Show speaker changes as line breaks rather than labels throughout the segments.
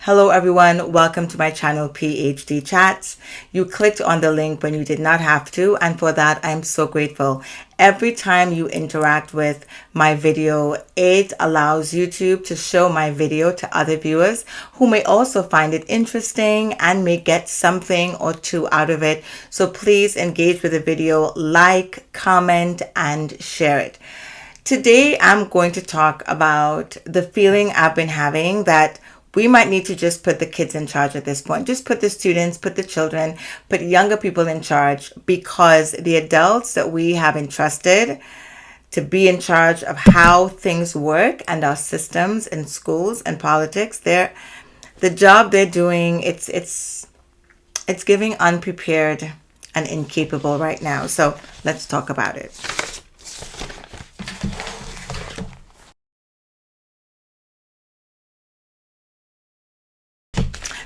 Hello everyone, welcome to my channel PhDChats. You clicked on the link when you did not have to, and for that I'm so grateful. Every time you interact with my video, it allows YouTube to show my video to other viewers who may also find it interesting and may get something or two out of it. So please engage with the video, like, comment, and share it. Today I'm going to talk about the feeling I've been having that we might need to just put the kids in charge at this point. Just put the students, put the children, put younger people in charge, because the adults that we have entrusted to be in charge of how things work and our systems in schools and politics, the job they're doing, it's giving unprepared and incapable right now. So let's talk about it.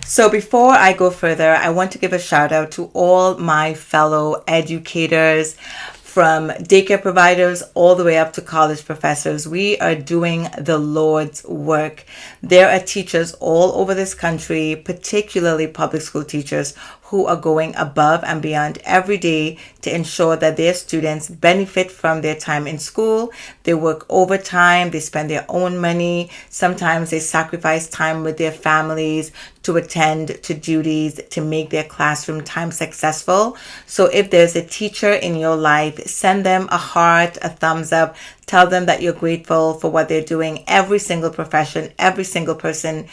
So before I go further, I want to give a shout out to all my fellow educators, from daycare providers all the way up to college professors. We are doing the Lord's work. There are teachers all over this country, particularly public school teachers, who are going above and beyond every day to ensure that their students benefit from their time in school. They work overtime, they spend their own money. Sometimes they sacrifice time with their families to attend to duties to make their classroom time successful. So if there's a teacher in your life, send them a heart, a thumbs up. Tell them that you're grateful for what they're doing. Every single profession, every single person,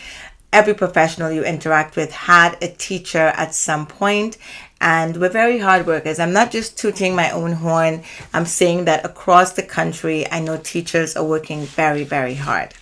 every professional you interact with had a teacher at some point, and we're very hard workers. I'm not just tooting my own horn. I'm saying that across the country, I know teachers are working very, very hard.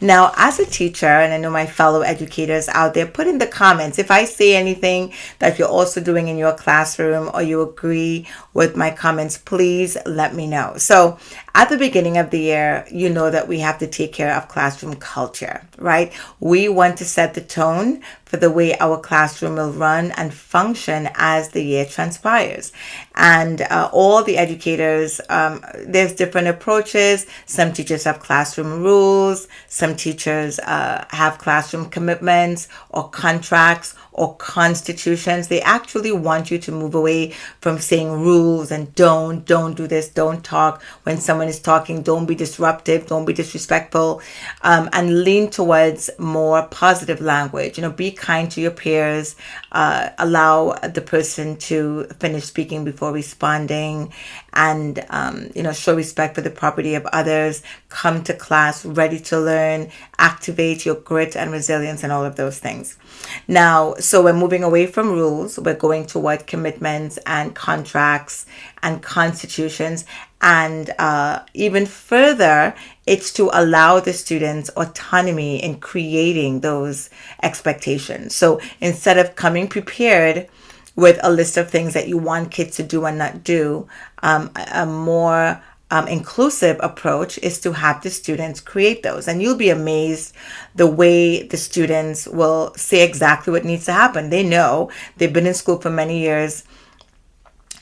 Now, as a teacher, and I know my fellow educators out there, put in the comments if I say anything that you're also doing in your classroom or you agree with my comments. Please let me know. So at the beginning of the year, you know that we have to take care of classroom culture, right? We want to set the tone for the way our classroom will run and function as the year transpires. And all the educators, there's different approaches. Some teachers have classroom rules. Some teachers have classroom commitments or contracts or constitutions. They actually want you to move away from saying rules and don't do this, don't talk. When someone is talking, don't be disruptive, don't be disrespectful, and lean towards more positive language. Be kind to your peers, allow the person to finish speaking before responding, and show respect for the property of others. Come to class ready to learn, activate your grit and resilience and all of those things. Now, so we're moving away from rules. We're going toward commitments and contracts and constitutions. And even further, it's to allow the students autonomy in creating those expectations. So instead of coming prepared with a list of things that you want kids to do and not do, a more inclusive approach is to have the students create those. And you'll be amazed the way the students will say exactly what needs to happen. They know, they've been in school for many years.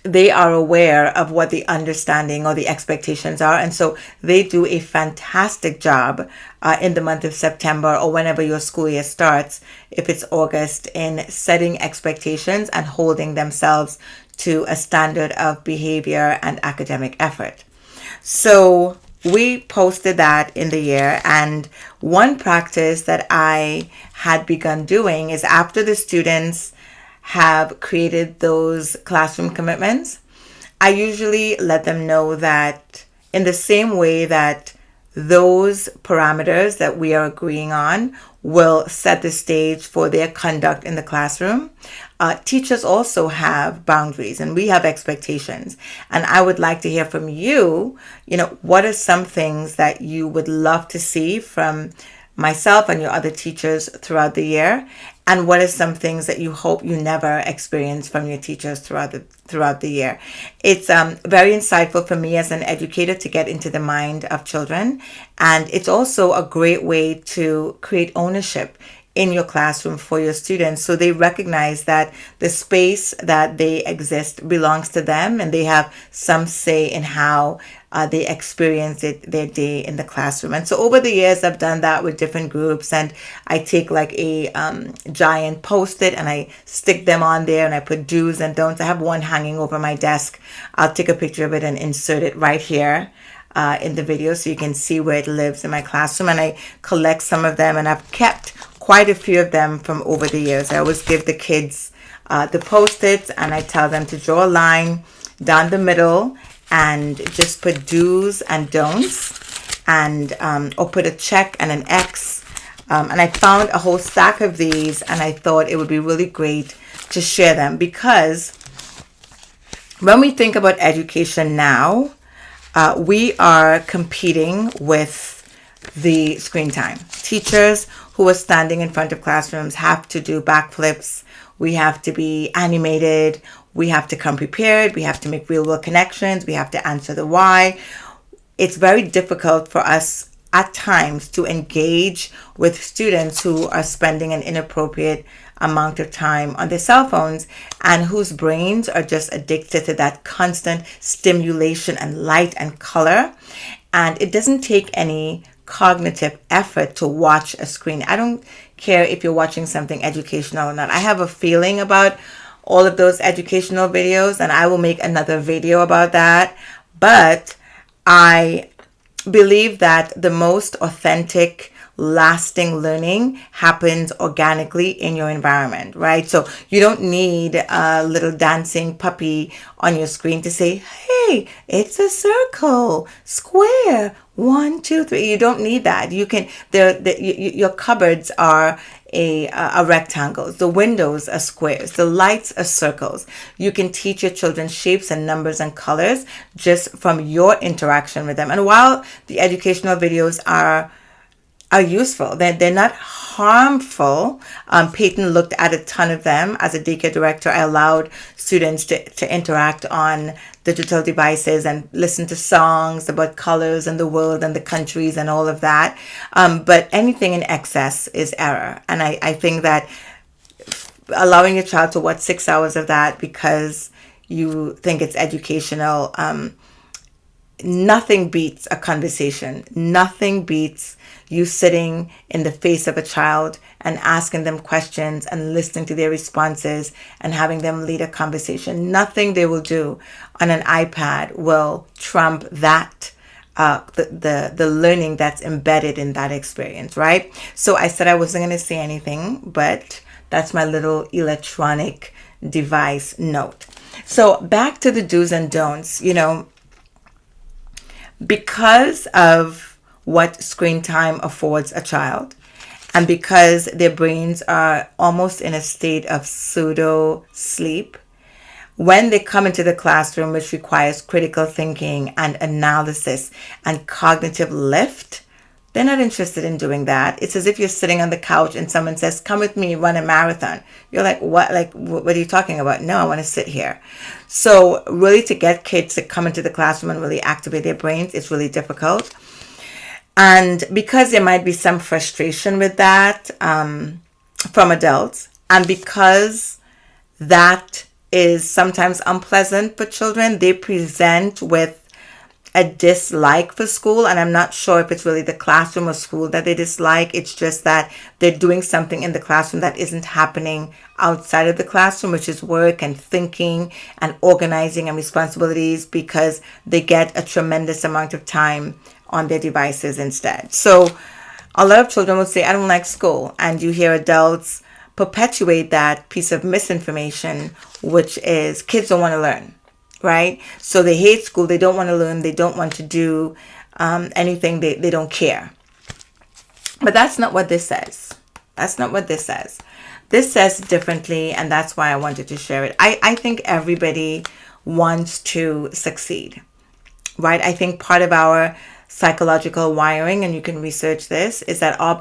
They are aware of what the understanding or the expectations are. And so they do a fantastic job in the month of September or whenever your school year starts, if it's August, in setting expectations and holding themselves to a standard of behavior and academic effort. So we posted that in the year, and one practice that I had begun doing is after the students have created those classroom commitments, I usually let them know that in the same way that those parameters that we are agreeing on will set the stage for their conduct in the classroom, teachers also have boundaries and we have expectations. And I would like to hear from you, what are some things that you would love to see from myself and your other teachers throughout the year? And what are some things that you hope you never experience from your teachers throughout the year? It's very insightful for me as an educator to get into the mind of children. And it's also a great way to create ownership in your classroom for your students, so they recognize that the space that they exist belongs to them, and they have some say in how they experience their day in the classroom. And so over the years, I've done that with different groups, and I take like a giant post-it and I stick them on there, and I put do's and don'ts. I have one hanging over my desk. I'll take a picture of it and insert it right here in the video so you can see where it lives in my classroom. And I collect some of them, and I've kept quite a few of them from over the years. I always give the kids the post-its, and I tell them to draw a line down the middle and just put do's and don'ts, and or put a check and an X. And I found a whole stack of these, and I thought it would be really great to share them, because when we think about education now, we are competing with the screen time. Teachers who are standing in front of classrooms have to do backflips. We have to be animated. We have to come prepared. We have to make real world connections. We have to answer the why. It's very difficult for us at times to engage with students who are spending an inappropriate amount of time on their cell phones, and whose brains are just addicted to that constant stimulation and light and color. And it doesn't take any cognitive effort to watch a screen. I don't care if you're watching something educational or not. I have a feeling about all of those educational videos, and I will make another video about that. But I believe that the most authentic, lasting learning happens organically in your environment, right? So you don't need a little dancing puppy on your screen to say, hey, it's a circle, square, 1, 2, 3. You don't need that. You can, your cupboards are a rectangles, the windows are squares, the lights are circles. You can teach your children shapes and numbers and colors just from your interaction with them. And while the educational videos are useful, they're not harmful. Peyton looked at a ton of them. As a daycare director, I allowed students to interact on digital devices and listen to songs about colors and the world and the countries and all of that. But anything in excess is error. And I think that allowing your child to watch 6 hours of that because you think it's educational, nothing beats a conversation. Nothing beats you sitting in the face of a child and asking them questions and listening to their responses and having them lead a conversation. Nothing they will do on an iPad will trump that, the learning that's embedded in that experience, right? So I said I wasn't going to say anything, but that's my little electronic device note. So back to the do's and don'ts, because of what screen time affords a child, and because their brains are almost in a state of pseudo sleep, when they come into the classroom, which requires critical thinking and analysis and cognitive lift, they're not interested in doing that. It's as if you're sitting on the couch and someone says, come with me, run a marathon. You're like, what? Like, what are you talking about? No, I want to sit here. So really, to get kids to come into the classroom and really activate their brains, it's really difficult. And because there might be some frustration with that from adults, and because that is sometimes unpleasant for children, they present with a dislike for school. And I'm not sure if it's really the classroom or school that they dislike. It's just that they're doing something in the classroom that isn't happening outside of the classroom, which is work and thinking and organizing and responsibilities, because they get a tremendous amount of time on their devices instead. So a lot of children will say, I don't like school. And you hear adults perpetuate that piece of misinformation, which is kids don't want to learn, right? So they hate school. They don't want to learn. They don't want to do anything. They don't care. But that's not what this says. That's not what this says. This says differently, and that's why I wanted to share it. I think everybody wants to succeed, right? I think part of our psychological wiring, and you can research this, is that our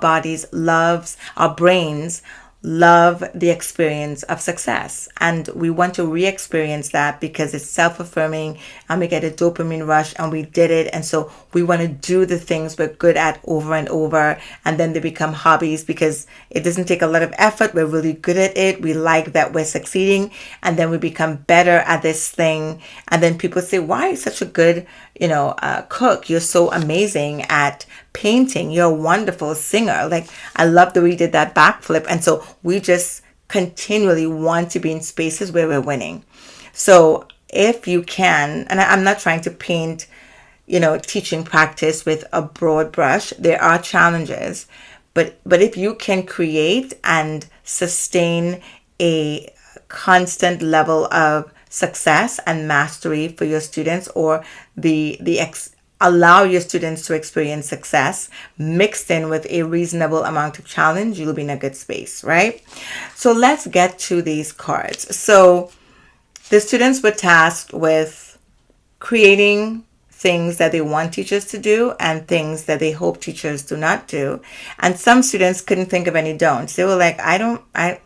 brains love the experience of success, and we want to re-experience that because it's self-affirming and we get a dopamine rush and we did it, and so we want to do the things we're good at over and over, and then they become hobbies because it doesn't take a lot of effort. We're really good at it, we like that we're succeeding, and then we become better at this thing, and then people say, why are you such a good cook? You're so amazing at painting. You're a wonderful singer. Like, I love the way you did that backflip. And so we just continually want to be in spaces where we're winning. So if you can, and I'm not trying to paint, teaching practice with a broad brush, there are challenges, but if you can create and sustain a constant level of success and mastery for your students, or allow your students to experience success mixed in with a reasonable amount of challenge, you'll be in a good space, right? So let's get to these cards. So the students were tasked with creating things that they want teachers to do and things that they hope teachers do not do. And some students couldn't think of any don'ts. They were like, I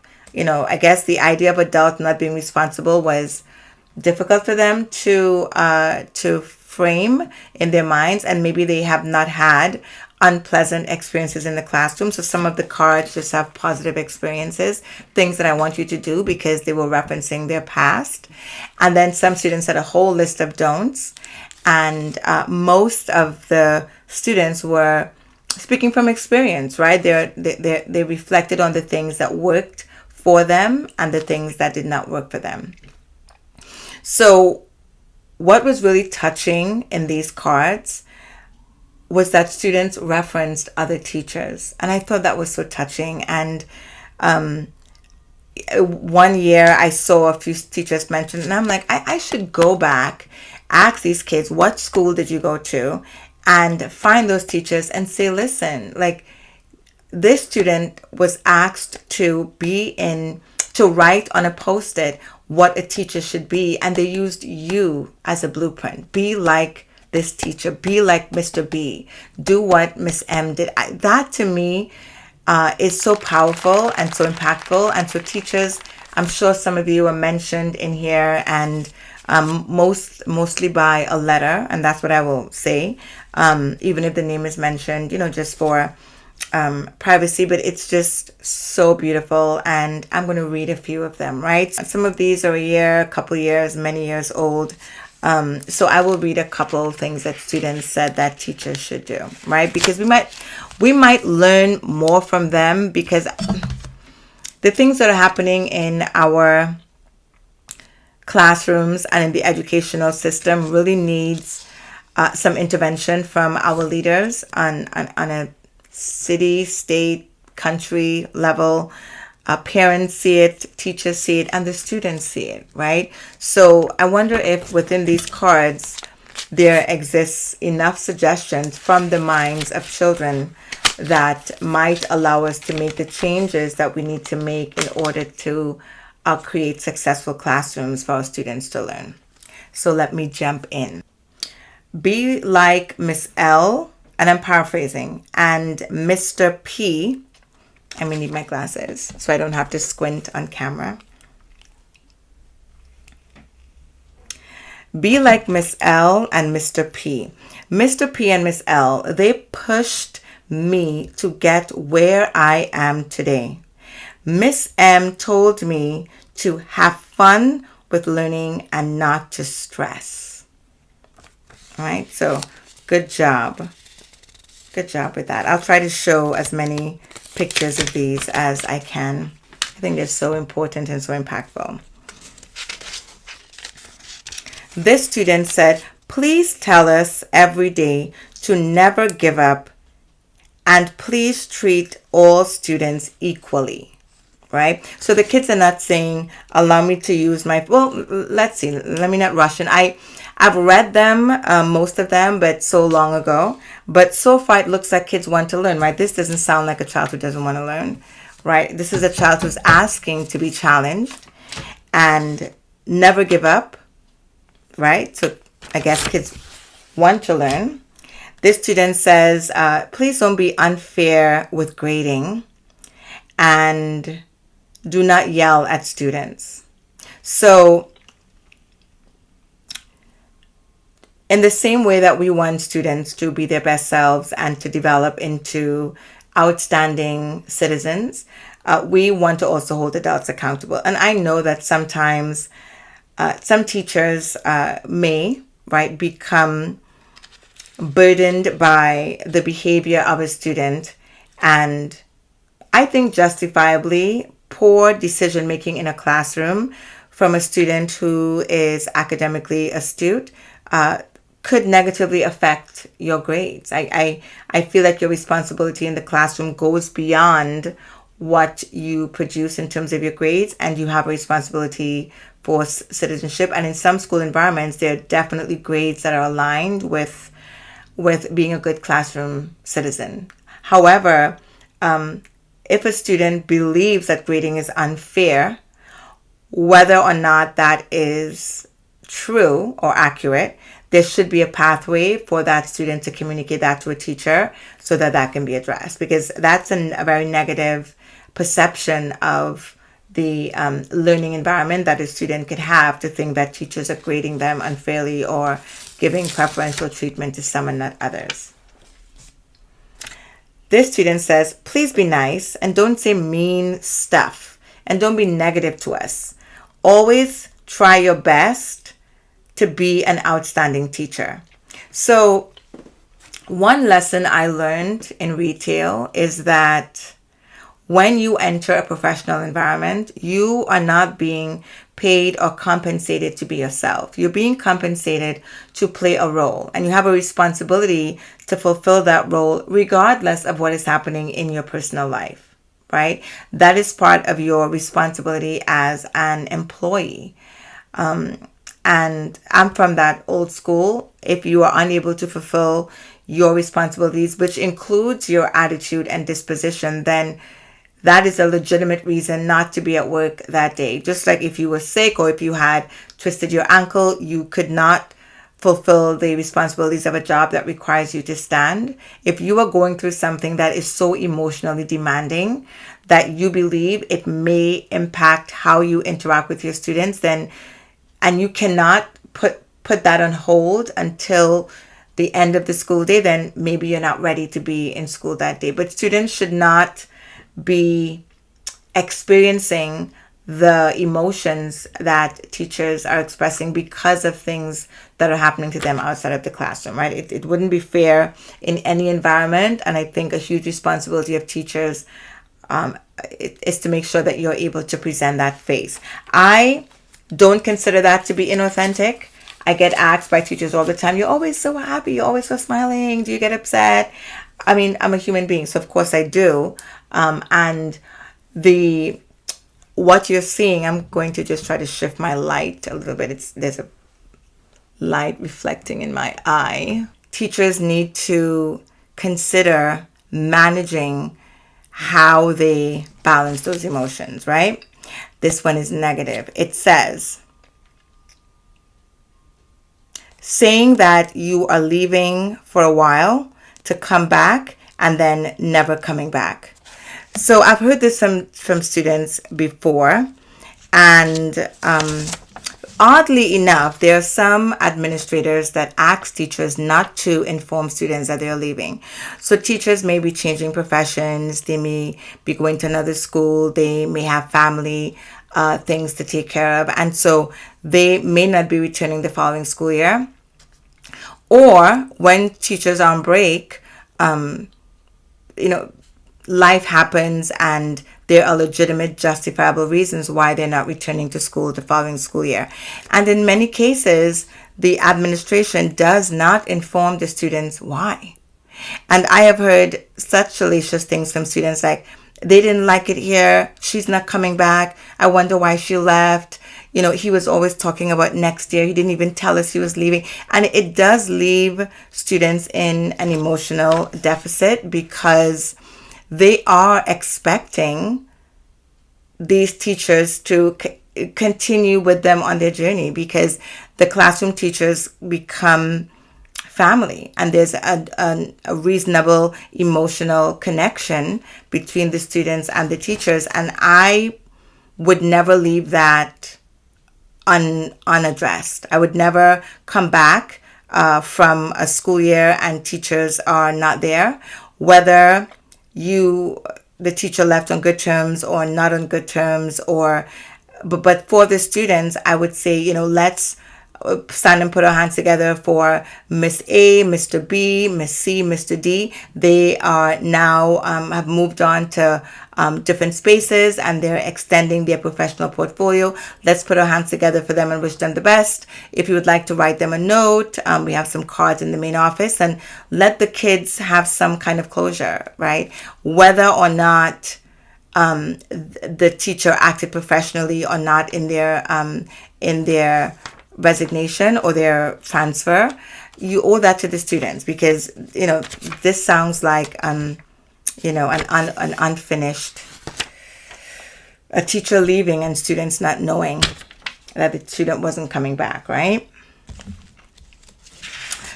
guess the idea of adult not being responsible was difficult for them to frame in their minds, and maybe they have not had unpleasant experiences in the classroom. So some of the cards just have positive experiences, things that I want you to do, because they were referencing their past. And then some students had a whole list of don'ts, and most of the students were speaking from experience, right? They reflected on the things that worked for them and the things that did not work for them. So what was really touching in these cards was that students referenced other teachers. And I thought that was so touching. And one year I saw a few teachers mentioned, and I'm like, I should go back, ask these kids, what school did you go to? And find those teachers and say, listen, like, this student was asked to write on a Post-it what a teacher should be, and they used you as a blueprint. Be like this teacher, be like Mr. B, do what Miss M did. That to me is so powerful and so impactful. And so teachers, I'm sure some of you are mentioned in here, and mostly by a letter, and that's what I will say, even if the name is mentioned, just for privacy. But it's just so beautiful, and I'm going to read a few of them, right? Some of these are a year, a couple years, many years old. So I will read a couple things that students said that teachers should do, right? Because we might learn more from them, because the things that are happening in our classrooms and in the educational system really needs some intervention from our leaders on a city, state, country level. Parents see it, teachers see it, and the students see it, right? So I wonder if within these cards there exists enough suggestions from the minds of children that might allow us to make the changes that we need to make in order to create successful classrooms for our students to learn. So let me jump in. Be like Miss L, and I'm paraphrasing, and Mr. P. I may need my glasses so I don't have to squint on camera. Be like Miss L and Mr. P. Mr. P and Miss L, they pushed me to get where I am today. Miss M told me to have fun with learning and not to stress. All right, so good job. Good job with that. I'll try to show as many pictures of these as I can. I think they're so important and so impactful. This student said, please tell us every day to never give up, and please treat all students equally. Right? So the kids are not saying, allow me to use my, well, let's see, let me not rush in. I've read them, most of them, but so long ago. But so far, it looks like kids want to learn, right? This doesn't sound like a child who doesn't want to learn, right? This is a child who's asking to be challenged and never give up, right? So I guess kids want to learn. This student says, please don't be unfair with grading, and do not yell at students. So in the same way that we want students to be their best selves and to develop into outstanding citizens, we want to also hold adults accountable. And I know that sometimes some teachers may, right, become burdened by the behavior of a student, and I think justifiably poor decision making in a classroom from a student who is academically astute could negatively affect your grades. I feel like your responsibility in the classroom goes beyond what you produce in terms of your grades, and you have a responsibility for citizenship. And in some school environments, there are definitely grades that are aligned with being a good classroom citizen. However, if a student believes that grading is unfair, whether or not that is true or accurate, there should be a pathway for that student to communicate that to a teacher so that that can be addressed, because that's a very negative perception of the learning environment that a student could have, to think that teachers are grading them unfairly or giving preferential treatment to some and not others. This student says, please be nice and don't say mean stuff and don't be negative to us. Always try your best to be an outstanding teacher. So one lesson I learned in retail is that when you enter a professional environment, you are not being paid or compensated to be yourself. You're being compensated to play a role, and you have a responsibility to fulfill that role regardless of what is happening in your personal life, right? That is part of your responsibility as an employee. And I'm from that old school. If you are unable to fulfill your responsibilities, which includes your attitude and disposition, then that is a legitimate reason not to be at work that day. Just like if you were sick or if you had twisted your ankle, you could not fulfill the responsibilities of a job that requires you to stand. If you are going through something that is so emotionally demanding that you believe it may impact how you interact with your students, then, and you cannot put that on hold until the end of the school day, then maybe you're not ready to be in school that day. But students should not be experiencing the emotions that teachers are expressing because of things that are happening to them outside of the classroom, right? It wouldn't be fair in any environment. And I think a huge responsibility of teachers is to make sure that you're able to present that face. I don't consider that to be inauthentic. I get asked by teachers all the time, you're always so happy, you're always so smiling, do you get upset? I mean, I'm a human being, so of course I do. And what you're seeing, I'm going to just try to shift my light a little bit. There's a light reflecting in my eye. Teachers need to consider managing how they balance those emotions, right? This one is negative. It says, saying that you are leaving for a while to come back and then never coming back. So I've heard this from students before, and oddly enough, there are some administrators that ask teachers not to inform students that they're leaving. So teachers may be changing professions, they may be going to another school, they may have family things to take care of, and so they may not be returning the following school year. Or when teachers are on break, life happens and there are legitimate, justifiable reasons why they're not returning to school the following school year. And in many cases, the administration does not inform the students why. And I have heard such salacious things from students like, they didn't like it here, she's not coming back, I wonder why she left. He was always talking about next year. He didn't even tell us he was leaving. And it does leave students in an emotional deficit because they are expecting these teachers to continue with them on their journey, because the classroom teachers become family and there's a reasonable emotional connection between the students and the teachers. And I would never leave that unaddressed. I would never come back from a school year and teachers are not there, whether the teacher left on good terms or not on good terms, but for the students, I would say, let's stand and put our hands together for Miss A, Mr. B, Miss C, Mr. D. They are now have moved on to different spaces and they're extending their professional portfolio. Let's put our hands together for them and wish them the best. If you would like to write them a note, we have some cards in the main office, and let the kids have some kind of closure, right? Whether or not the teacher acted professionally or not in their resignation or their transfer, you owe that to the students, because this sounds like an unfinished, a teacher leaving and students not knowing that the student wasn't coming back, right?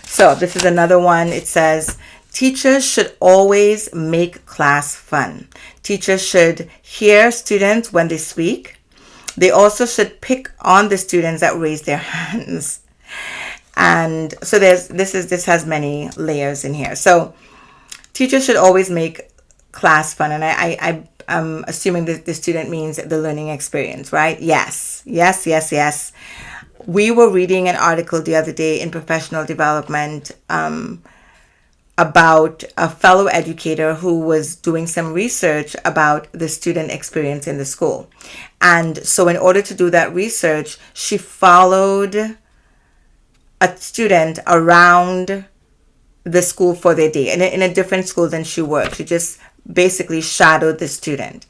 So this is another one. It says, teachers should always make class fun. Teachers should hear students when they speak. They also should pick on the students that raise their hands. And so this has many layers in here. So teachers should always make class fun. And I'm assuming that the student means the learning experience, right? Yes. We were reading an article the other day in Professional Development about a fellow educator who was doing some research about the student experience in the school. And so in order to do that research, she followed a student around the school for their day, in a different school than she worked. She just basically shadowed the student.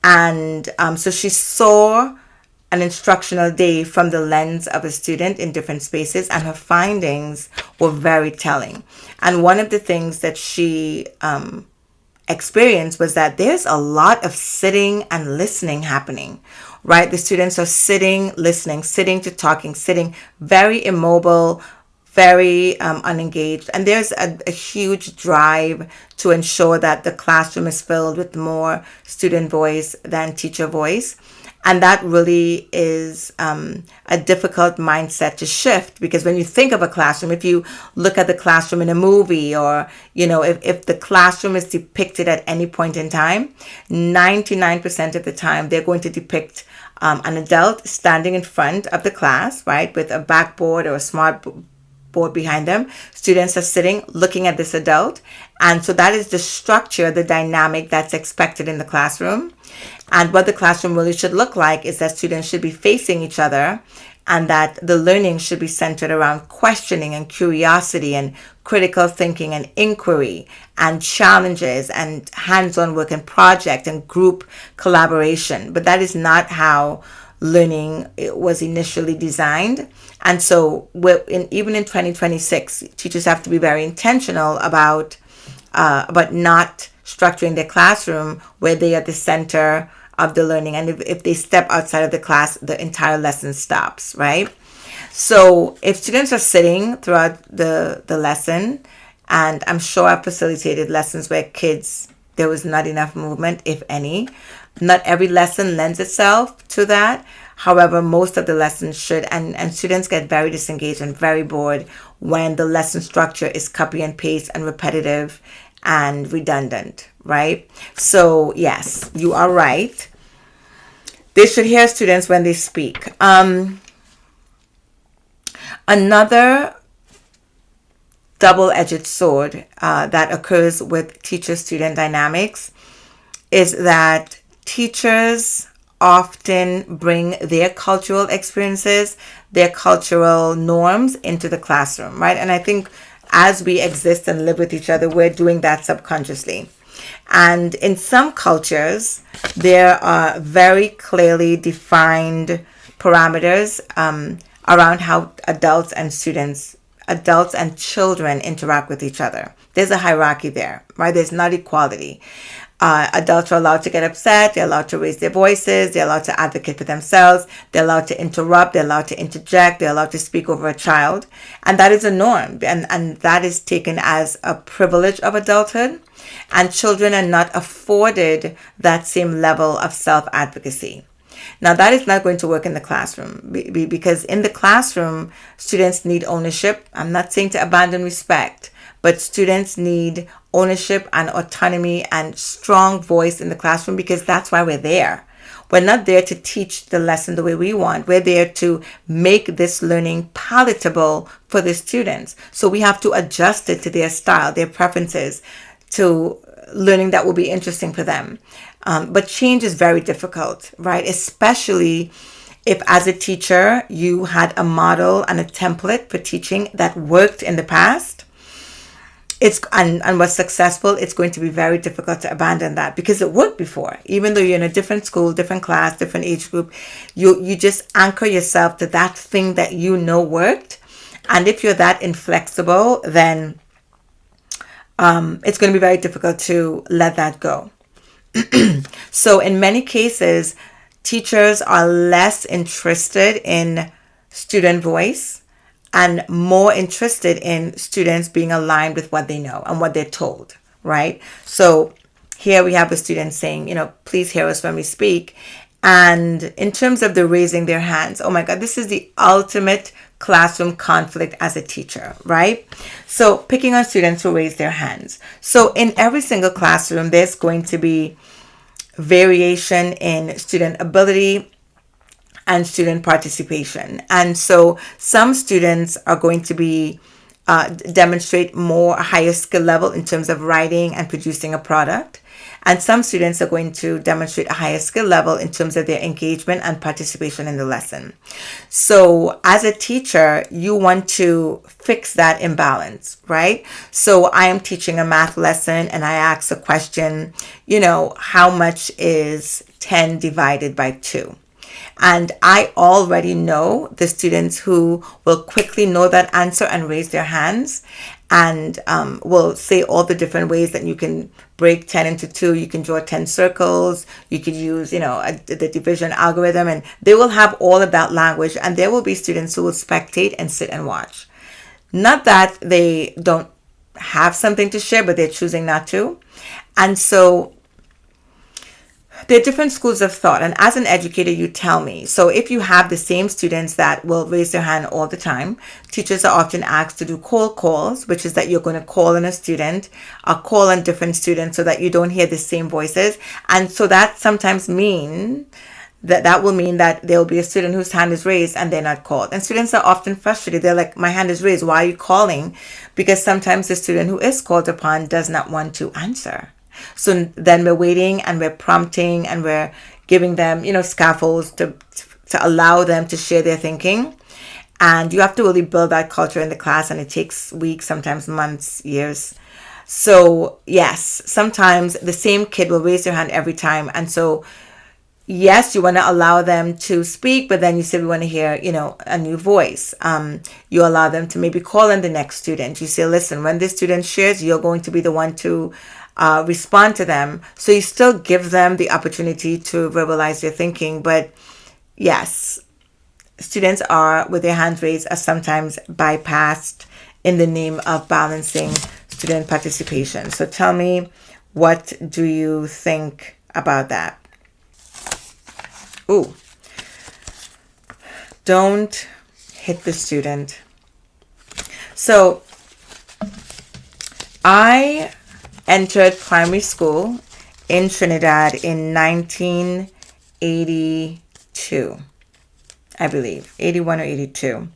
And so she saw an instructional day from the lens of a student in different spaces, and her findings were very telling. And one of the things that she experienced was that there's a lot of sitting and listening happening, right? The students are sitting, listening, sitting to talking, sitting very immobile, very unengaged. And there's a huge drive to ensure that the classroom is filled with more student voice than teacher voice. And that really is a difficult mindset to shift, because when you think of a classroom, if you look at the classroom in a movie, or, if the classroom is depicted at any point in time, 99% of the time, they're going to depict an adult standing in front of the class, right, with a backboard or a smart board behind them. Students are sitting, looking at this adult. And so that is the structure, the dynamic that's expected in the classroom. And what the classroom really should look like is that students should be facing each other, and that the learning should be centered around questioning and curiosity and critical thinking and inquiry and challenges and hands-on work and project and group collaboration. But that is not how learning was initially designed. And so even in 2026, teachers have to be very intentional about not structuring their classroom where they are the center of the learning. And if they step outside of the class, the entire lesson stops, right? So if students are sitting throughout the lesson, and I'm sure I've facilitated lessons where there was not enough movement, if any. Not every lesson lends itself to that. However, most of the lessons should, and students get very disengaged and very bored when the lesson structure is copy and paste and repetitive and redundant, right? So yes, you are right. They should hear students when they speak. Another double-edged sword that occurs with teacher-student dynamics is that teachers often bring their cultural experiences, their cultural norms into the classroom, right? And I think as we exist and live with each other, we're doing that subconsciously. And in some cultures, there are very clearly defined parameters around how adults and children interact with each other. There's a hierarchy there, right? There's not equality. Adults are allowed to get upset. They're allowed to raise their voices. They're allowed to advocate for themselves. They're allowed to interrupt. They're allowed to interject. They're allowed to speak over a child. And that is a norm. And that is taken as a privilege of adulthood. And children are not afforded that same level of self-advocacy. Now, that is not going to work in the classroom because in the classroom, students need ownership. I'm not saying to abandon respect, but students need ownership and autonomy and strong voice in the classroom because that's why we're there. We're not there to teach the lesson the way we want. We're there to make this learning palatable for the students. So we have to adjust it to their style, their preferences, to learning that will be interesting for them. But change is very difficult, right? Especially if as a teacher, you had a model and a template for teaching that worked in the past and was successful. It's going to be very difficult to abandon that because it worked before. Even though you're in a different school, different class, different age group, you just anchor yourself to that thing that you know worked. And if you're that inflexible, then it's going to be very difficult to let that go. So in many cases, teachers are less interested in student voice and more interested in students being aligned with what they know and what they're told, right? So here we have a student saying, please hear us when we speak. And in terms of the raising their hands, oh my God, this is the ultimate classroom conflict as a teacher, right? So picking on students who raise their hands. So in every single classroom, there's going to be variation in student ability and student participation. And so some students are going to be demonstrate more higher skill level in terms of writing and producing a product. And some students are going to demonstrate a higher skill level in terms of their engagement and participation in the lesson. So as a teacher, you want to fix that imbalance, right? So I am teaching a math lesson and I ask a question, how much is 10 divided by 2? And I already know the students who will quickly know that answer and raise their hands and will say all the different ways that you can break 10 into 2. You can draw 10 circles. You could use, the division algorithm, and they will have all of that language. And there will be students who will spectate and sit and watch. Not that they don't have something to share, but they're choosing not to. And so there are different schools of thought. And as an educator, you tell me. So if you have the same students that will raise their hand all the time, teachers are often asked to do cold calls, which is that you're going to call on a student, or call on different students so that you don't hear the same voices. And so that sometimes mean that will mean that there will be a student whose hand is raised and they're not called. And students are often frustrated. They're like, my hand is raised. Why are you calling? Because sometimes the student who is called upon does not want to answer. So then we're waiting and we're prompting and we're giving them, scaffolds to allow them to share their thinking. And you have to really build that culture in the class, and it takes weeks, sometimes months, years. So yes, sometimes the same kid will raise their hand every time. And so yes, you want to allow them to speak, but then you say we want to hear, a new voice. You allow them to maybe call in the next student. You say, listen, when this student shares, you're going to be the one to respond to them. So you still give them the opportunity to verbalize their thinking. But yes, students with their hands raised are sometimes bypassed in the name of balancing student participation. So tell me, what do you think about that? Ooh, don't hit the student. So I entered primary school in Trinidad in 1982, I believe, 81 or 82.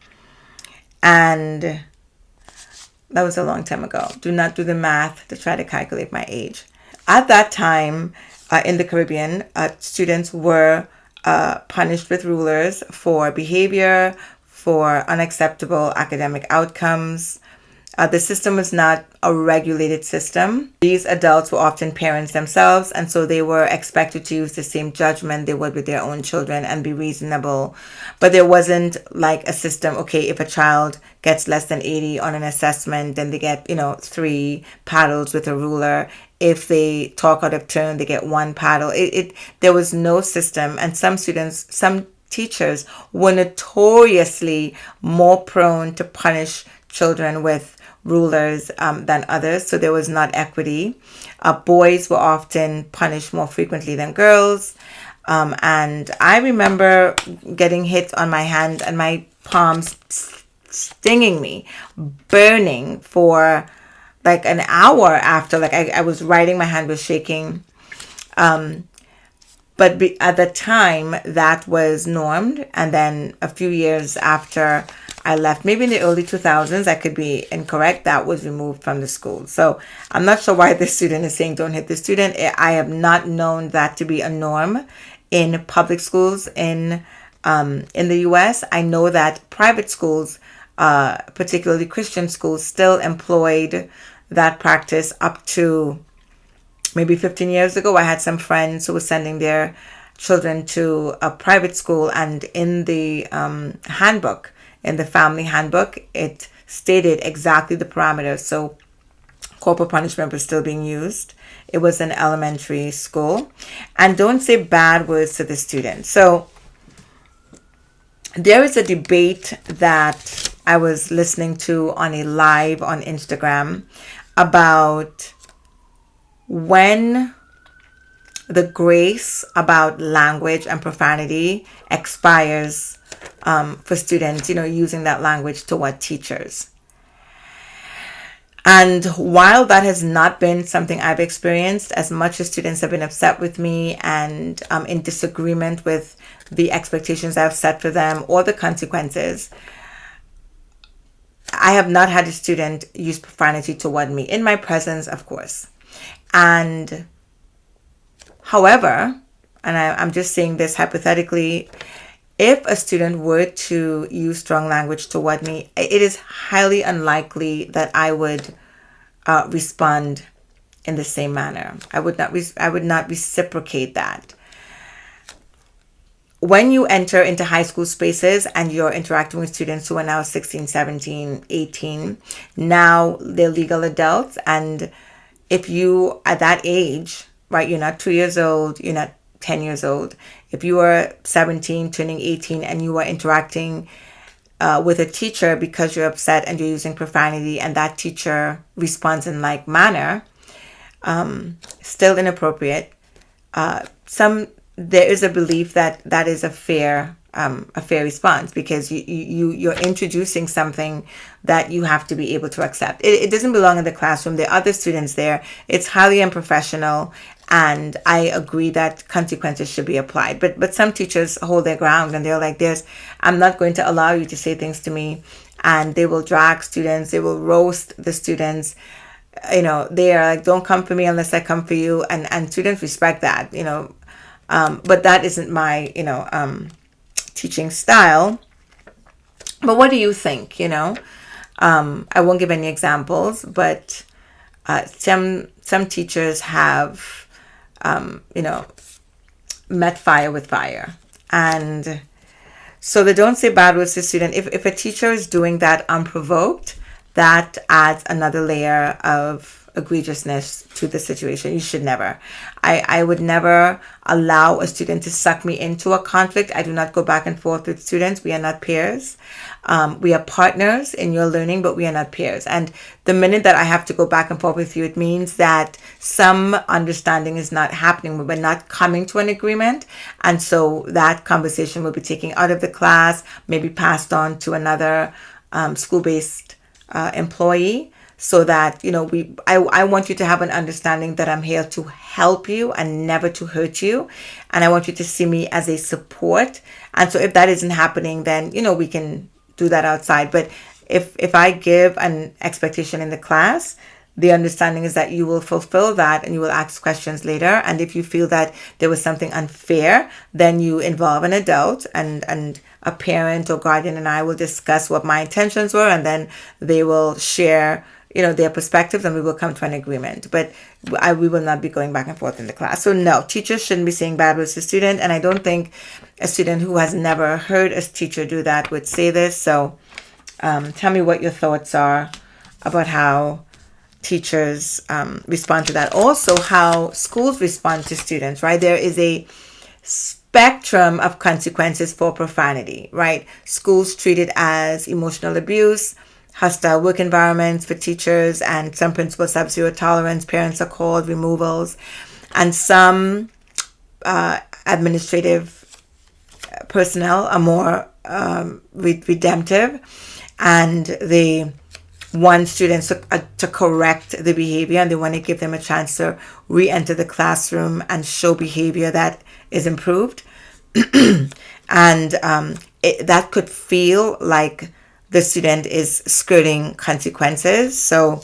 And that was a long time ago. Do not do the math to try to calculate my age. At that time, in the Caribbean, students were punished with rulers for behavior, for unacceptable academic outcomes. The system was not a regulated system. These adults were often parents themselves, and so they were expected to use the same judgment they would with their own children and be reasonable. But there wasn't like a system, okay, if a child gets less than 80 on an assessment, then they get, 3 paddles with a ruler. If they talk out of turn, they get 1 paddle. There was no system, and some teachers were notoriously more prone to punish children with rulers than others. So there was not equity. Boys were often punished more frequently than girls. And I remember getting hit on my hand and my palms stinging me, burning for like an hour after. Like I was writing, my hand was shaking. But at the time, that was normed. And then a few years after I left, maybe in the early 2000s, I could be incorrect, that was removed from the school. So I'm not sure why this student is saying don't hit the student. I have not known that to be a norm in public schools in the US. I know that private schools, particularly Christian schools, still employed that practice up to maybe 15 years ago. I had some friends who were sending their children to a private school, and in the handbook, in the family handbook, it stated exactly the parameters. So corporal punishment was still being used. It was an elementary school. And don't say bad words to the student. So there is a debate that I was listening to on a live on Instagram about when the grace about language and profanity expires for students, using that language toward teachers. And while that has not been something I've experienced, as much as students have been upset with me and in disagreement with the expectations I've set for them or the consequences, I have not had a student use profanity toward me, in my presence, of course. And however, and I'm just saying this hypothetically, if a student were to use strong language toward me, it is highly unlikely that I would respond in the same manner. I would not reciprocate that. When you enter into high school spaces and you're interacting with students who are now 16, 17, 18, now they're legal adults. And if you, at that age, right, you're not 2 years old, you're not 10 years old. If you are 17, turning 18, and you are interacting with a teacher because you're upset and you're using profanity, and that teacher responds in like manner, still inappropriate. There is a belief that that is a fair response, because you're introducing something that you have to be able to accept. It doesn't belong in the classroom. There are other students there. It's highly unprofessional, and I agree that consequences should be applied. But some teachers hold their ground, and they're like, I'm not going to allow you to say things to me. And they will drag students. They will roast the students. They are like, don't come for me unless I come for you. And students respect that, but that isn't my, teaching style. But what do you think? I won't give any examples, but some teachers have, met fire with fire. And so they don't say bad words to student. If a teacher is doing that unprovoked, that adds another layer of egregiousness to the situation. You should never. I would never allow a student to suck me into a conflict. I do not go back and forth with students. We are not peers. We are partners in your learning, but we are not peers. And the minute that I have to go back and forth with you, it means that some understanding is not happening. We're not coming to an agreement. And so that conversation will be taken out of the class, maybe passed on to another school-based employee, so that I want you to have an understanding that I'm here to help you and never to hurt you, and I want you to see me as a support. And so if that isn't happening, then we can do that outside. But if I give an expectation in the class, the understanding is that you will fulfill that and you will ask questions later. And if you feel that there was something unfair, then you involve an adult, and a parent or guardian and I will discuss what my intentions were, and then they will share their perspectives, and we will come to an agreement. But we will not be going back and forth in the class. So no, teachers shouldn't be saying bad words to student. And I don't think a student who has never heard a teacher do that would say this. So tell me what your thoughts are about how teachers respond to that. Also, how schools respond to students, right? There is a spectrum of consequences for profanity, right? Schools treat it as emotional abuse, hostile work environments for teachers, and some principals have zero tolerance. Parents are called, removals, and some administrative personnel are more redemptive, and they want students to correct the behavior, and they want to give them a chance to re-enter the classroom and show behavior that is improved. And that could feel like the student is skirting consequences. So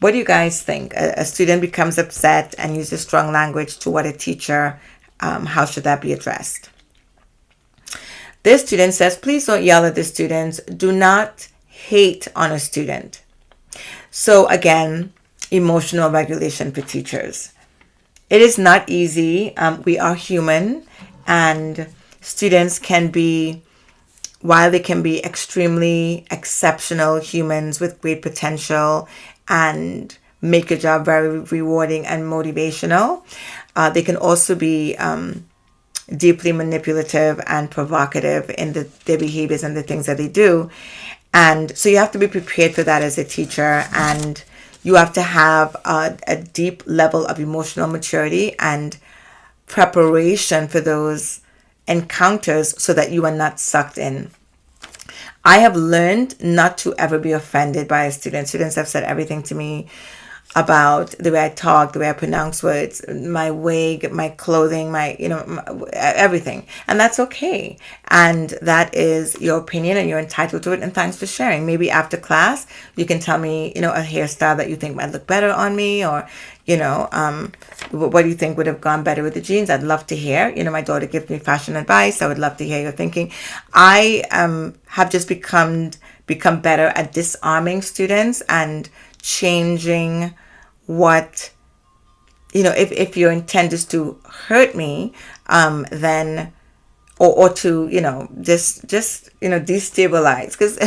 what do you guys think? A student becomes upset and uses strong language toward a teacher. How should that be addressed? This student says, please don't yell at the students. Do not hate on a student. So again, emotional regulation for teachers. It is not easy. We are human, and students can be, while they can be extremely exceptional humans with great potential and make your job very rewarding and motivational, they can also be deeply manipulative and provocative in their behaviors and the things that they do. And so you have to be prepared for that as a teacher, and you have to have a deep level of emotional maturity and preparation for those encounters so that you are not sucked in. I have learned not to ever be offended by a student. Students have said everything to me about the way I talk, the way I pronounce words, my wig, my clothing, everything. And that's okay. And that is your opinion, and you're entitled to it. And thanks for sharing. Maybe after class, you can tell me, a hairstyle that you think might look better on me, or, what do you think would have gone better with the jeans? I'd love to hear. My daughter gives me fashion advice. I would love to hear your thinking. I have just become better at disarming students and changing what, if your intent is to hurt me, then, or to, just destabilize, because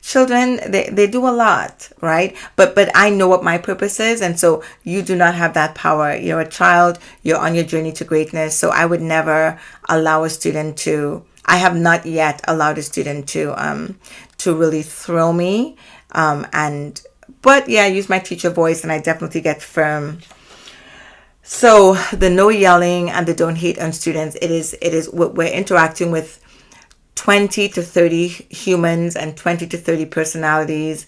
children, they do a lot, right? But I know what my purpose is, and so you do not have that power. You're a child, you're on your journey to greatness, so I would never allow a student to, I have not yet allowed a student to really throw me, but yeah, I use my teacher voice, and I definitely get firm. So the no yelling and the don't hate on students, it is we're interacting with 20 to 30 humans and 20 to 30 personalities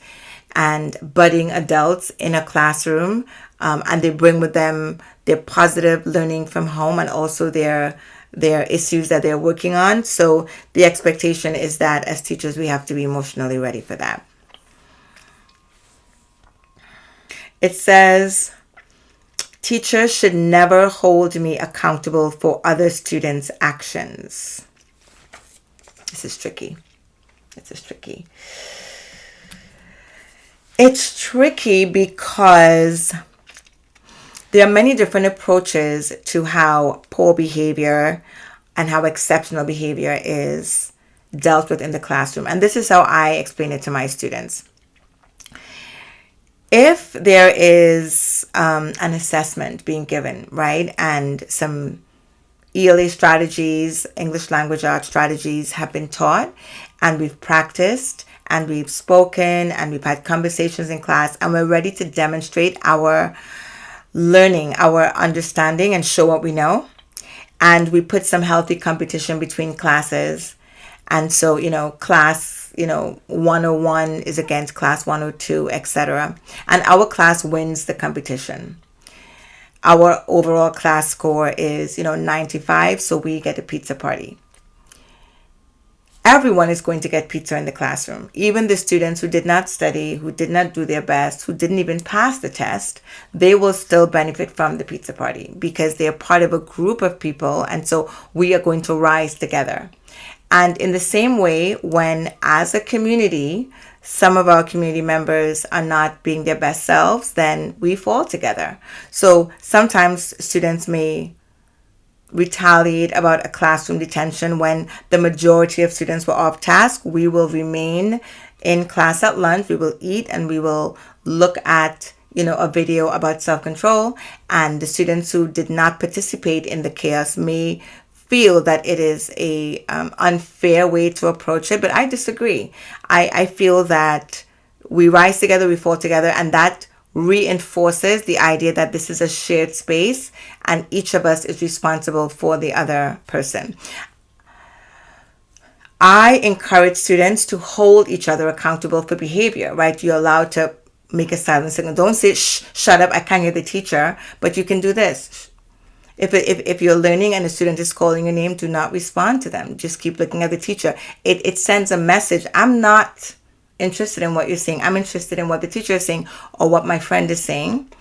and budding adults in a classroom, and they bring with them their positive learning from home and also their issues that they're working on. So the expectation is that as teachers, we have to be emotionally ready for that. It says, teachers should never hold me accountable for other students' actions. This is tricky. It's tricky because there are many different approaches to how poor behavior and how exceptional behavior is dealt with in the classroom. And this is how I explain it to my students. If there is an assessment being given, right, and some ELA strategies, English language arts strategies have been taught, and we've practiced, and we've spoken, and we've had conversations in class, and we're ready to demonstrate our learning, our understanding, and show what we know. And we put some healthy competition between classes. And so, class, 101 is against class 102, etc. And our class wins the competition. Our overall class score is, 95, so we get a pizza party. Everyone is going to get pizza in the classroom. Even the students who did not study, who did not do their best, who didn't even pass the test, they will still benefit from the pizza party because they are part of a group of people, and so we are going to rise together. And in the same way, when as a community, some of our community members are not being their best selves, then we fall together. So sometimes students may retaliate about a classroom detention when the majority of students were off task. We will remain in class at lunch. We will eat, and we will look at a video about self-control. And the students who did not participate in the chaos may feel that it is a unfair way to approach it, but I disagree. I feel that we rise together, we fall together, and that reinforces the idea that this is a shared space and each of us is responsible for the other person. I encourage students to hold each other accountable for behavior, right? You're allowed to make a silent signal. Don't say, shh, shut up, I can't hear the teacher, but you can do this. If you're learning and a student is calling your name, do not respond to them. Just keep looking at the teacher. It sends a message. I'm not interested in what you're saying. I'm interested in what the teacher is saying or what my friend is saying.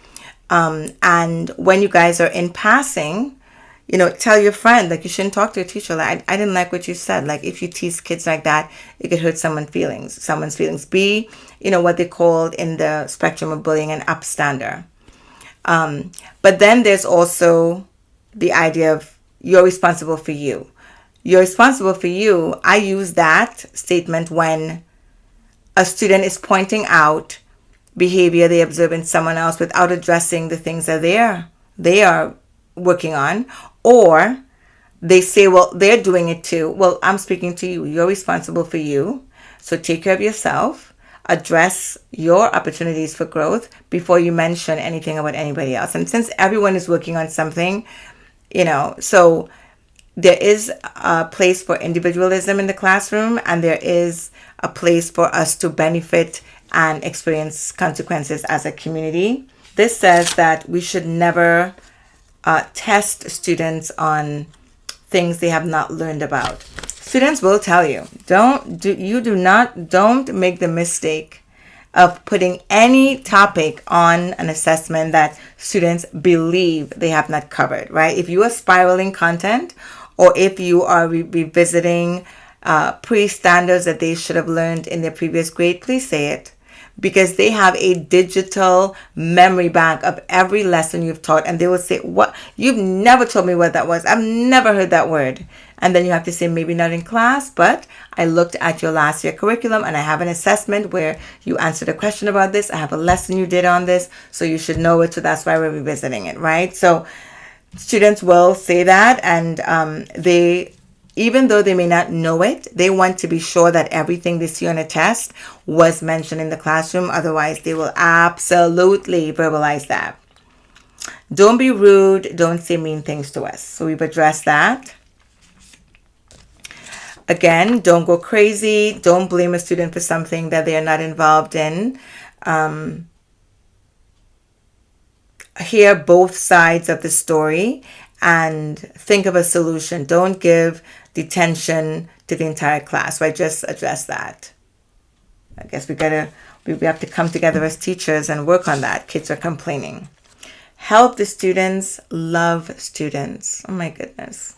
And when you guys are in passing, tell your friend, like, you shouldn't talk to a teacher. Like, I didn't like what you said. Like, if you tease kids like that, it could hurt someone's feelings. Be, what they called in the spectrum of bullying, an upstander. But then there's also the idea of you're responsible for you. You're responsible for you. I use that statement when a student is pointing out behavior they observe in someone else without addressing the things that they are working on, or they say, well, they're doing it too. Well, I'm speaking to you. You're responsible for you. So take care of yourself. Address your opportunities for growth before you mention anything about anybody else. And since everyone is working on something, so there is a place for individualism in the classroom, and there is a place for us to benefit and experience consequences as a community. This says that we should never test students on things they have not learned about. Students will tell you, don't make the mistake of putting any topic on an assessment that students believe they have not covered, right? If you are spiraling content, or if you are revisiting pre-standards that they should have learned in their previous grade, please say it. Because they have a digital memory bank of every lesson you've taught, and they will say, what? You've never told me what that was. I've never heard that word. And then you have to say, maybe not in class, but I looked at your last year curriculum and I have an assessment where you answered a question about this. I have a lesson you did on this, so you should know it. So that's why we're revisiting it, right? So students will say that, and even though they may not know it, they want to be sure that everything they see on a test was mentioned in the classroom. Otherwise, they will absolutely verbalize that. Don't be rude. Don't say mean things to us. So we've addressed that. Again, don't go crazy. Don't blame a student for something that they are not involved in. Hear both sides of the story and think of a solution. Don't give detention to the entire class, right? Just address that. I guess we have to come together as teachers and work on that. Kids are complaining. Help the students, love students. Oh my goodness.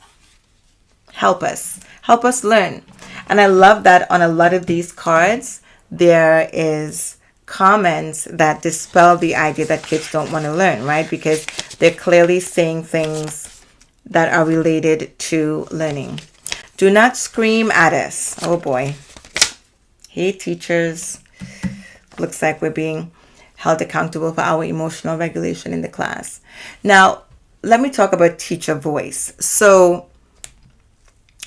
Help us learn. And I love that on a lot of these cards, there is comments that dispel the idea that kids don't want to learn, right? Because they're clearly saying things that are related to learning. Do not scream at us. Oh boy. Hey, teachers. Looks like we're being held accountable for our emotional regulation in the class. Now, let me talk about teacher voice. So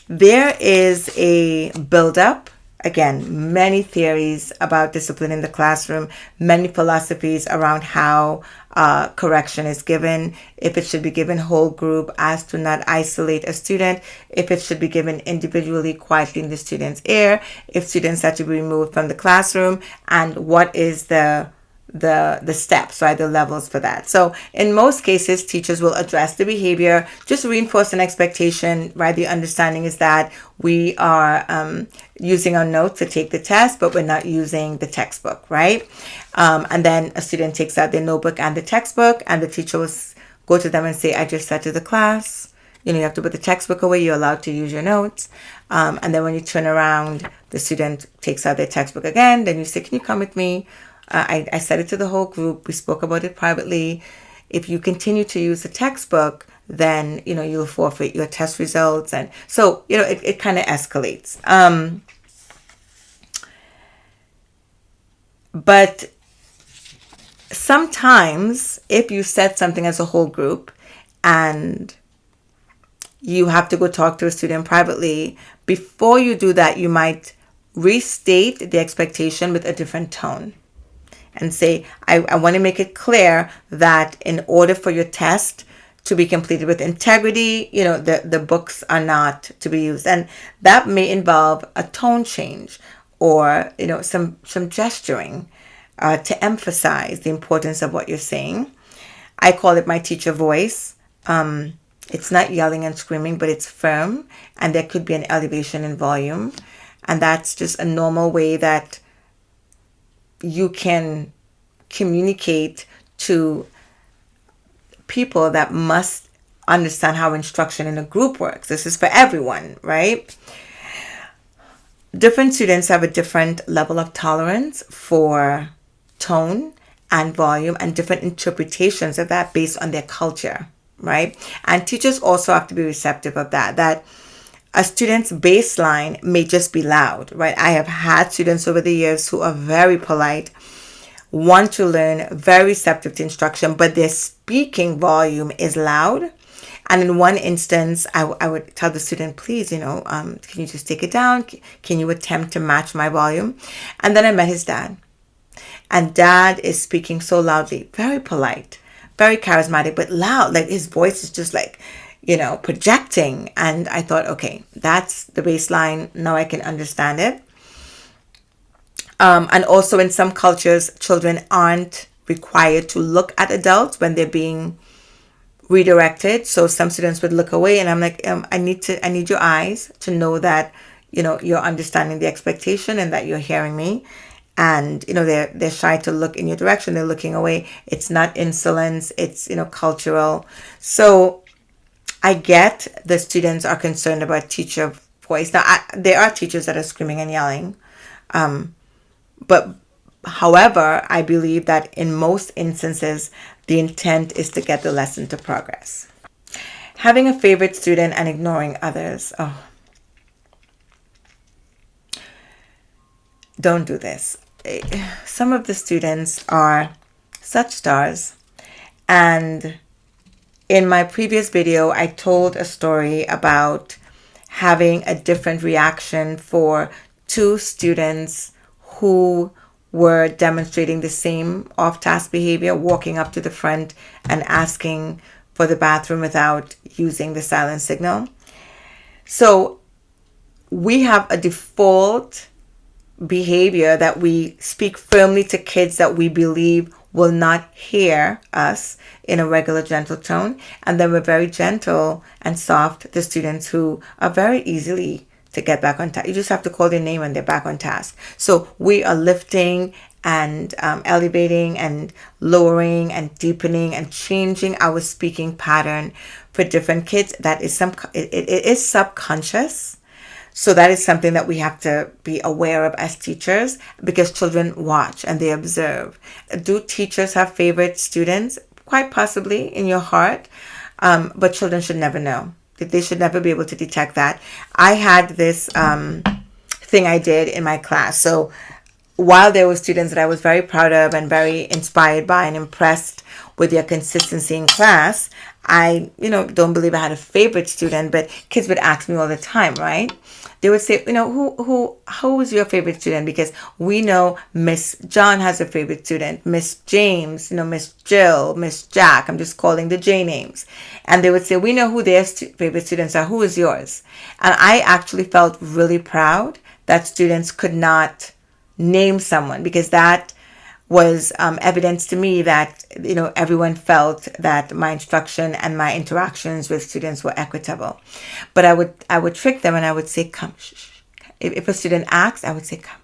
there is a buildup. Again, many theories about discipline in the classroom, many philosophies around how correction is given, if it should be given whole group as to not isolate a student, if it should be given individually, quietly in the student's ear, if students are to be removed from the classroom, and what is the steps, right, the levels for that. So in most cases, teachers will address the behavior, just reinforce an expectation, right? The understanding is that we are using our notes to take the test, but we're not using the textbook, right? And then a student takes out their notebook and the textbook, and the teacher will go to them and say, I just said to the class, you have to put the textbook away. You're allowed to use your notes. And then when you turn around, the student takes out their textbook again. Then you say, can you come with me? I said it to the whole group. We spoke about it privately. If you continue to use the textbook, then, you'll forfeit your test results. And so, it kind of escalates. But sometimes if you said something as a whole group and you have to go talk to a student privately, before you do that, you might restate the expectation with a different tone. and say, I want to make it clear that in order for your test to be completed with integrity, the books are not to be used. And that may involve a tone change or, some gesturing to emphasize the importance of what you're saying. I call it my teacher voice. It's not yelling and screaming, but it's firm, and there could be an elevation in volume. And that's just a normal way that you can communicate to people that must understand how instruction in a group works. This is for everyone, right? Different students have a different level of tolerance for tone and volume and different interpretations of that based on their culture, right? And teachers also have to be receptive of that a student's baseline may just be loud, right? I have had students over the years who are very polite, want to learn, very receptive to instruction, but their speaking volume is loud. And in one instance, I would tell the student, please, can you just take it down? Can you attempt to match my volume? And then I met his dad. And dad is speaking so loudly, very polite, very charismatic, but loud. Like his voice is just like, projecting. And I thought, okay, that's the baseline. Now I can understand it. And also in some cultures, children aren't required to look at adults when they're being redirected. So some students would look away, and I'm like, I need your eyes to know that, you're understanding the expectation and that you're hearing me. And, they're shy to look in your direction. They're looking away. It's not insolence. It's, cultural. So I get the students are concerned about teacher voice. Now, there are teachers that are screaming and yelling. But however, I believe that in most instances, the intent is to get the lesson to progress. Having a favorite student and ignoring others. Oh, don't do this. Some of the students are such stars. And in my previous video, I told a story about having a different reaction for two students who were demonstrating the same off-task behavior, walking up to the front and asking for the bathroom without using the silent signal. So we have a default behavior that we speak firmly to kids that we believe will not hear us in a regular gentle tone. And then we're very gentle and soft to students who are very easily to get back on task. You just have to call their name and they're back on task. So we are lifting and elevating and lowering and deepening and changing our speaking pattern for different kids. That is it is subconscious. So that is something that we have to be aware of as teachers, because children watch and they observe. Do teachers have favorite students? Quite possibly in your heart, but children should never know. They should never be able to detect that. I had this thing I did in my class. So while there were students that I was very proud of and very inspired by and impressed with their consistency in class, I, don't believe I had a favorite student, but kids would ask me all the time, right? They would say, who is your favorite student? Because we know Miss John has a favorite student, Miss James, Miss Jill, Miss Jack. I'm just calling the J names. And they would say, we know who their favorite students are. Who is yours? And I actually felt really proud that students could not name someone, because that was evidence to me that everyone felt that my instruction and my interactions with students were equitable. But I would trick them and I would say, come. Shh. If a student asks, I would say, come.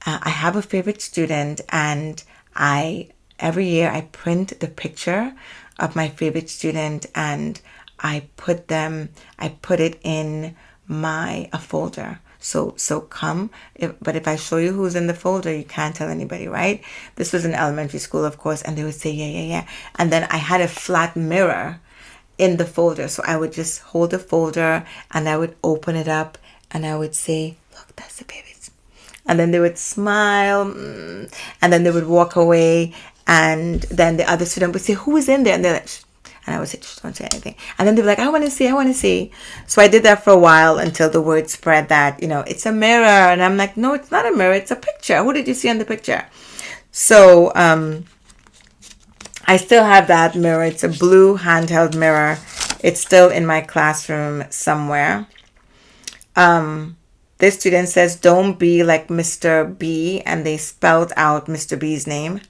I have a favorite student, and every year I print the picture of my favorite student and I put it in a folder. So come, but if I show you who's in the folder, you can't tell anybody, right? This was in elementary school, of course, and they would say, yeah. And then I had a flat mirror in the folder. So I would just hold the folder and I would open it up and I would say, look, that's the baby. And then they would smile, and then they would walk away, and then the other student would say, who is in there? And they're like, shh. And I would say, just don't say anything. And then they'd be like, I want to see. So I did that for a while until the word spread that, it's a mirror. And I'm like, no, it's not a mirror. It's a picture. Who did you see on the picture? So I still have that mirror. It's a blue handheld mirror. It's still in my classroom somewhere. This student says, don't be like Mr. B, and they spelled out Mr. B's name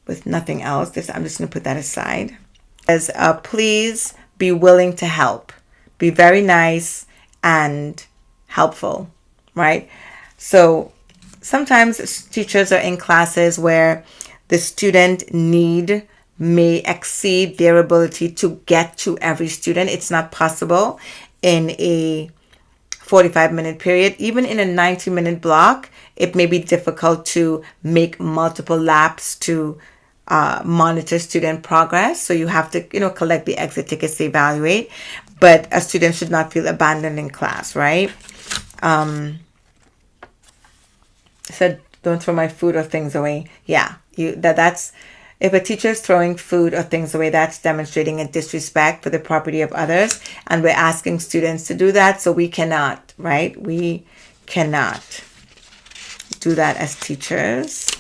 with nothing else. I'm just going to put that aside. It says, please be willing to help. Be very nice and helpful, right? So sometimes teachers are in classes where the student need may exceed their ability to get to every student. It's not possible in a 45-minute period. Even in a 90-minute block, it may be difficult to make multiple laps to monitor student progress. So you have to, collect the exit tickets to evaluate. But a student should not feel abandoned in class, right? Said, don't throw my food or things away. Yeah, that's if a teacher is throwing food or things away, that's demonstrating a disrespect for the property of others, and we're asking students to do that, so we cannot, right? We cannot do that as teachers.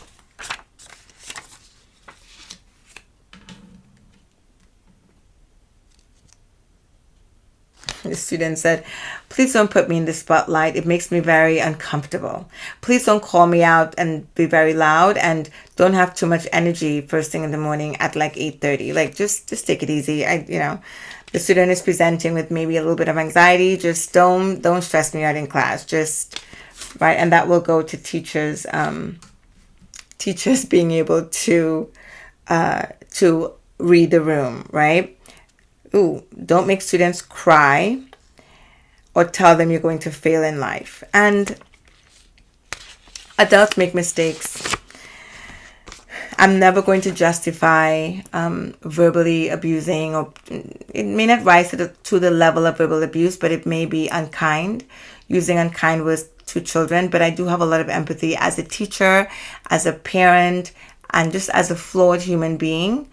The student said, please don't put me in the spotlight. It makes me very uncomfortable. Please don't call me out and be very loud, and don't have too much energy first thing in the morning at like 8:30. Like just take it easy. The student is presenting with maybe a little bit of anxiety. Just don't stress me out in class. Just right. And that will go to teachers, teachers being able to read the room, right? Ooh, don't make students cry or tell them you're going to fail in life. And adults make mistakes. I'm never going to justify verbally abusing, or it may not rise to the level of verbal abuse, but it may be unkind, using unkind words to children. But I do have a lot of empathy as a teacher, as a parent, and just as a flawed human being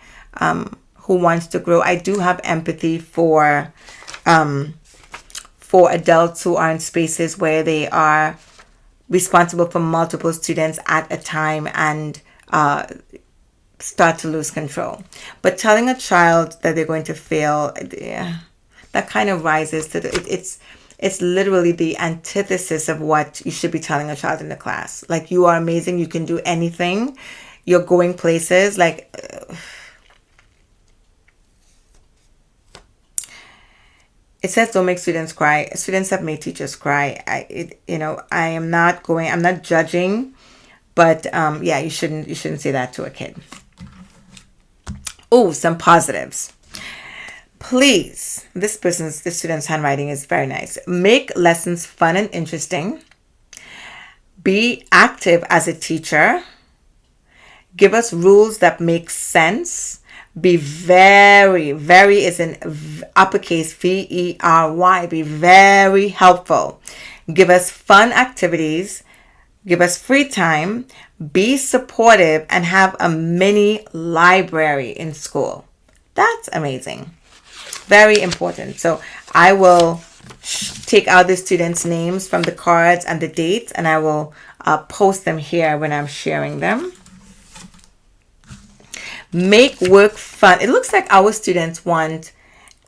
who wants to grow. I do have empathy for adults who are in spaces where they are responsible for multiple students at a time and start to lose control. But telling a child that they're going to fail, that kind of rises to it's literally the antithesis of what you should be telling a child in the class. Like, you are amazing, you can do anything, you're going places. Like, it says don't make students cry. Students have made teachers cry. I'm not judging, but you shouldn't say that to a kid. Oh, some positives. Please, this student's handwriting is very nice. Make lessons fun and interesting. Be active as a teacher. Give us rules that make sense. Be very, very is in uppercase VERY. Be very helpful. Give us fun activities. Give us free time. Be supportive, and have a mini library in school. That's amazing. Very important. So I will take out the students' names from the cards and the dates, and I will post them here when I'm sharing them. Make work fun. It looks like our students want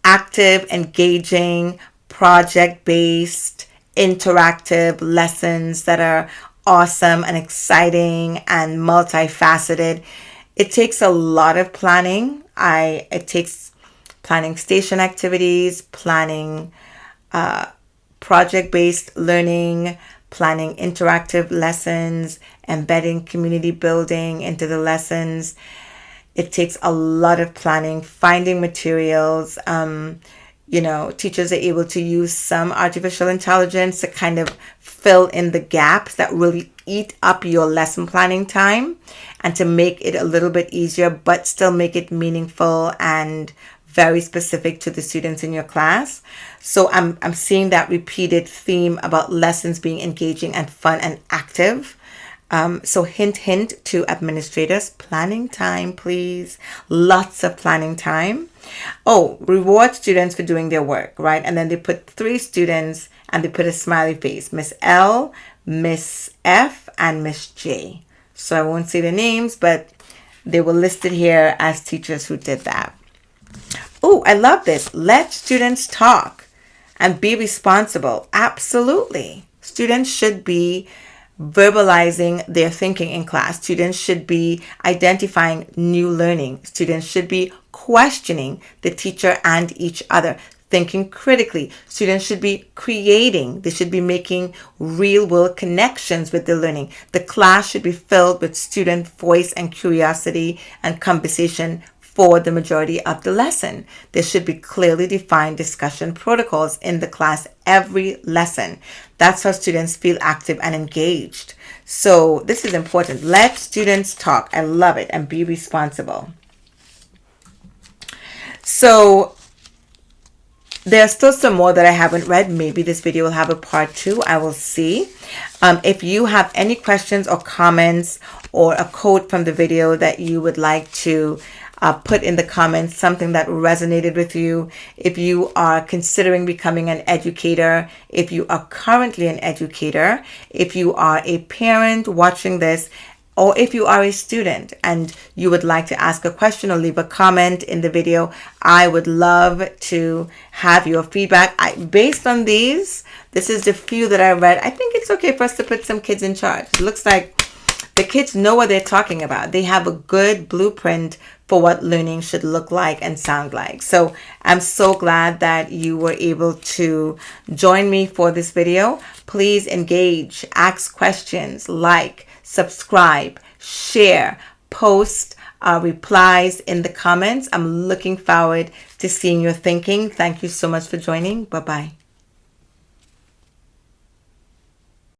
active, engaging, project-based, interactive lessons that are awesome and exciting and multifaceted. It takes a lot of planning. It takes planning station activities, planning project-based learning, planning interactive lessons, embedding community building into the lessons. It takes a lot of planning, finding materials. Teachers are able to use some artificial intelligence to kind of fill in the gaps that really eat up your lesson planning time, and to make it a little bit easier, but still make it meaningful and very specific to the students in your class. So I'm seeing that repeated theme about lessons being engaging and fun and active. So hint to administrators, planning time, please. Lots of planning time. Oh, reward students for doing their work, right? And then they put 3 students and they put a smiley face, Miss L, Miss F, and Miss J. So I won't say the names, but they were listed here as teachers who did that. Oh, I love this. Let students talk and be responsible. Absolutely. Students should be verbalizing their thinking in class. Students should be identifying new learning. Students should be questioning the teacher and each other, thinking critically. Students should be creating. They should be making real world connections with the learning. The class should be filled with student voice and curiosity and conversation for the majority of the lesson. There should be clearly defined discussion protocols in the class every lesson. That's how students feel active and engaged. So this is important. Let students talk. I love it. And be responsible. So there's still some more that I haven't read. Maybe this video will have a part 2. I will see. If you have any questions or comments or a quote from the video that you would like to put in the comments, something that resonated with you, if you are considering becoming an educator, if you are currently an educator, if you are a parent watching this, or if you are a student and you would like to ask a question or leave a comment in the video, I would love to have your feedback. Based on these, this is the few that I read. I think it's okay for us to put some kids in charge. It looks like the kids know what they're talking about. They have a good blueprint for what learning should look like and sound like. So I'm so glad that you were able to join me for this video. Please engage, ask questions, like, subscribe, share, post replies in the comments. I'm looking forward to seeing your thinking. Thank you so much for joining. Bye-bye.